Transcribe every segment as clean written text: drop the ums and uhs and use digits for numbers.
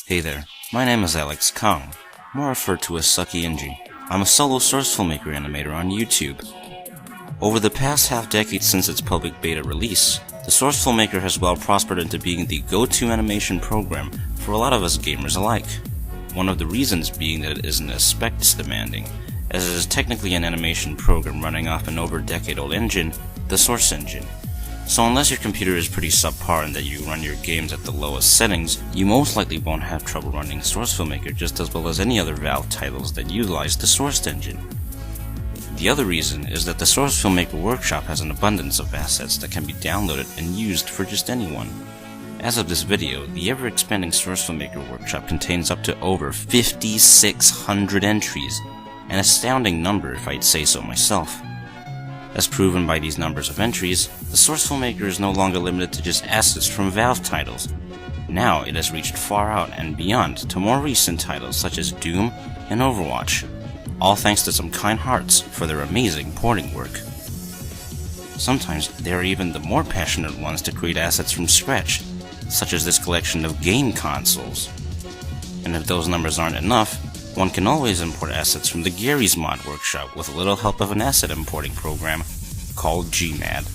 Hey there, my name is Alex Kong, more referred to as Saxxy. I'm a solo source filmmaker animator on YouTube. Over the past half-decade since its public beta release, the Source Filmmaker has well prospered into being the go-to animation program for a lot of us gamers alike. One of the reasons being that it isn't as specs demanding, as it is technically an animation program running off an over decade-old engine, the Source engine. So unless your computer is pretty subpar and that you run your games at the lowest settings, you most likely won't have trouble running Source Filmmaker just as well as any other Valve titles that utilize the Source engine. The other reason is that the Source Filmmaker Workshop has an abundance of assets that can be downloaded and used for just anyone. As of this video, the ever-expanding Source Filmmaker Workshop contains up to over 5,600 entries, an astounding number if I'd say so myself. As proven by these numbers of entries, the Source Filmmaker is no longer limited to just assets from Valve titles. Now it has reached far out and beyond to more recent titles such as Doom and Overwatch, all thanks to some kind hearts for their amazing porting work. Sometimes there are even the more passionate ones to create assets from scratch, such as this collection of game consoles. And if those numbers aren't enough, one can always import assets from the Garry's Mod Workshop with a little help of an asset importing program called GMAD.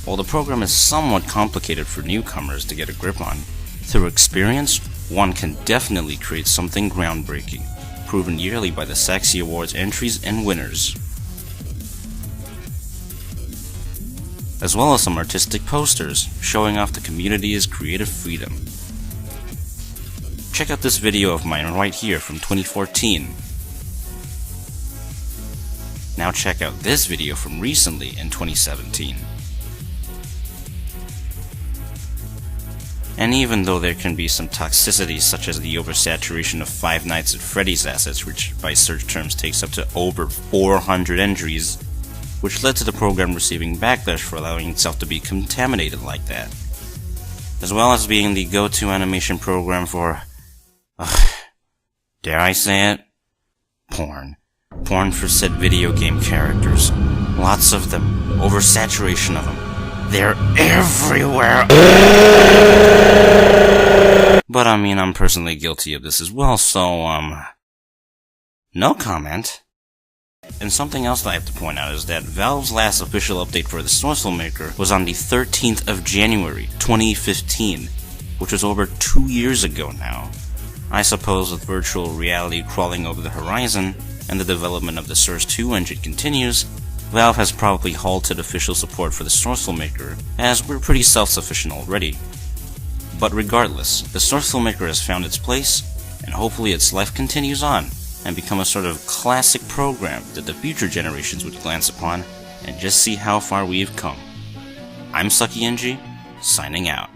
While the program is somewhat complicated for newcomers to get a grip on, through experience, one can definitely create something groundbreaking, proven yearly by the Saxxy Awards entries and winners, as well as some artistic posters showing off the community's creative freedom. Check out this video of mine right here from 2014. Now check out this video from recently in 2017. And even though there can be some toxicity such as the oversaturation of Five Nights at Freddy's assets, which by search terms takes up to over 400 entries, which led to the program receiving backlash for allowing itself to be contaminated like that, as well as being the go-to animation program for, dare I say it? Porn. Porn for said video game characters. Lots of them. Oversaturation of them. They're everywhere. But I mean, I'm personally guilty of this as well, so, no comment. And something else that I have to point out is that Valve's last official update for the Source Filmmaker was on the 13th of January, 2015, which was over 2 years ago now. I suppose with virtual reality crawling over the horizon, and the development of the Source 2 engine continues, Valve has probably halted official support for the Source Filmmaker, as we're pretty self-sufficient already. But regardless, the Source Filmmaker has found its place, and hopefully its life continues on, and become a sort of classic program that the future generations would glance upon, and just see how far we've come. I'm Saxxy, signing out.